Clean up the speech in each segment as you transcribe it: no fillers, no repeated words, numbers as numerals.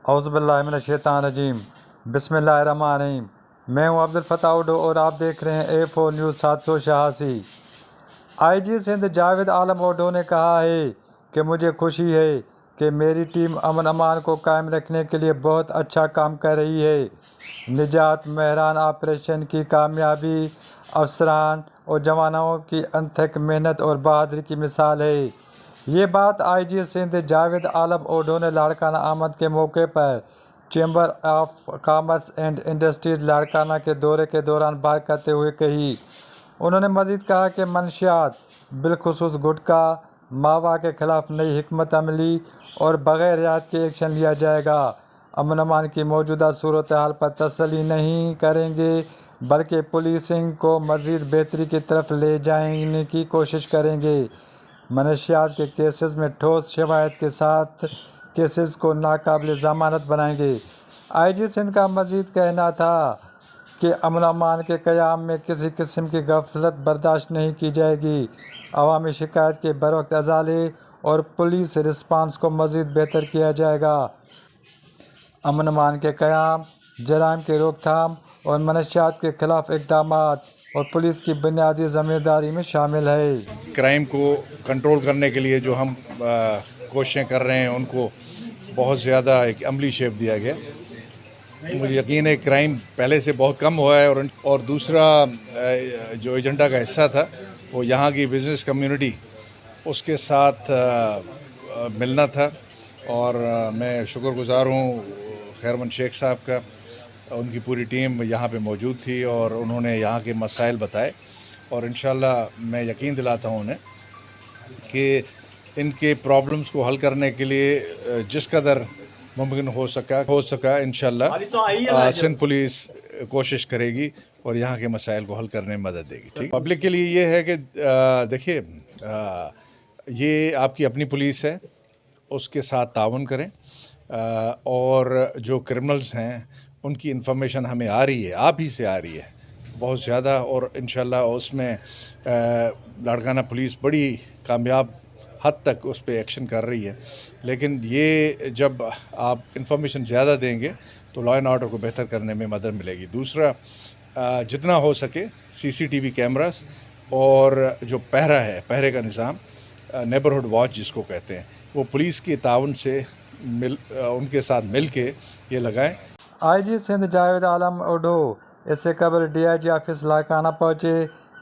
اعوذ باللہ من الشیطان الرجیم، بسم اللہ الرحمن الرحیم۔ میں ہوں عبدالفتاح اوڈو اور آپ دیکھ رہے ہیں A4 نیوز 786۔ آئی جی سندھ جاوید عالم اوڈو نے کہا ہے کہ مجھے خوشی ہے کہ میری ٹیم امن امان کو قائم رکھنے کے لیے بہت اچھا کام کر رہی ہے۔ نجات مہران آپریشن کی کامیابی افسران اور جوانوں کی انتھک محنت اور بہادری کی مثال ہے۔ یہ بات آئی جی سندھ جاوید عالم اوڈو نے لاڑکانہ آمد کے موقع پر chamber of commerce and industries Larkana کے دورے کے دوران بات کرتے ہوئے کہی۔ انہوں نے مزید کہا کہ منشیات بالخصوص گٹکا ماوا کے خلاف نئی حکمت عملی اور بغیر رعایت کے ایکشن لیا جائے گا۔ امن امان کی موجودہ صورتحال پر تسلی نہیں کریں گے بلکہ پولیسنگ کو مزید بہتری کی طرف لے جانے کی کوشش کریں گے۔ منشیات کے کیسز میں ٹھوس شواہد کے ساتھ کیسز کو ناقابل ضمانت بنائیں گے۔ آئی جی سندھ کا مزید کہنا تھا کہ امن و امان کے قیام میں کسی قسم کی غفلت برداشت نہیں کی جائے گی۔ عوامی شکایت کے بروقت ازالے اور پولیس رسپانس کو مزید بہتر کیا جائے گا۔ امن و امان کے قیام، جرائم کی روک تھام اور منشیات کے خلاف اقدامات اور پولیس کی بنیادی ذمہ داری میں شامل ہے۔ کرائم کو کنٹرول کرنے کے لیے جو ہم کوششیں کر رہے ہیں ان کو بہت زیادہ ایک عملی شیپ دیا گیا۔ مجھے یقین ہے کرائم پہلے سے بہت کم ہوا ہے اور دوسرا جو ایجنڈا کا حصہ تھا وہ یہاں کی بزنس کمیونٹی اس کے ساتھ ملنا تھا، اور میں شکر گزار ہوں خیرمن شیخ صاحب کا۔ ان کی پوری ٹیم یہاں پہ موجود تھی اور انہوں نے یہاں کے مسائل بتائے، اور انشاءاللہ میں یقین دلاتا ہوں انہیں کہ ان کے پرابلمز کو حل کرنے کے لیے جس قدر ممکن ہو سکا انشاءاللہ سندھ پولیس کوشش کرے گی اور یہاں کے مسائل کو حل کرنے میں مدد دے گی۔ ٹھیک، پبلک کے لیے یہ ہے کہ دیکھیے یہ آپ کی اپنی پولیس ہے، اس کے ساتھ تعاون کریں، اور جو کرمنلز ہیں ان کی انفارمیشن ہمیں آ رہی ہے، آپ ہی سے آ رہی ہے بہت زیادہ، اور انشاءاللہ اس میں لاڑکانہ پولیس بڑی کامیاب حد تک اس پہ ایکشن کر رہی ہے۔ لیکن یہ جب آپ انفارمیشن زیادہ دیں گے تو لا اینڈ آرڈر کو بہتر کرنے میں مدد ملے گی۔ دوسرا، جتنا ہو سکے CCTV کیمراز اور جو پہرے کا نظام، نیبرہڈ واچ جس کو کہتے ہیں، وہ پولیس کے تعاون سے ان کے ساتھ مل کے یہ لگائیں۔ آئی جی سندھ جاوید عالم اوڈو اس سے قبل DIG آفس لاڑکانہ پہنچے،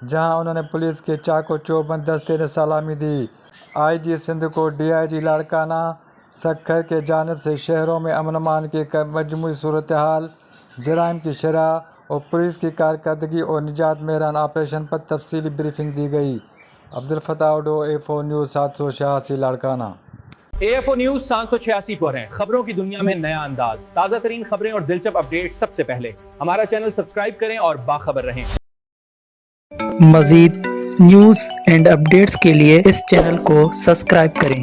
جہاں انہوں نے پولیس کے چاق و چوبند دستے نے سلامی دی۔ آئی جی سندھ کو DIG لاڑکانہ سکھر کے جانب سے شہروں میں امن امان کی مجموعی صورتحال، جرائم کی شرح اور پولیس کی کارکردگی اور نجات مہران آپریشن پر تفصیلی بریفنگ دی گئی۔ Abdul Fattah Odho, A4 news 786 Larkana. A4 news 786 پر ہیں خبروں کی دنیا میں نیا انداز، تازہ ترین خبریں اور دلچسپ اپڈیٹ سب سے پہلے۔ ہمارا چینل سبسکرائب کریں اور باخبر رہیں۔ مزید نیوز اینڈ اپڈیٹس کے لیے اس چینل کو سبسکرائب کریں۔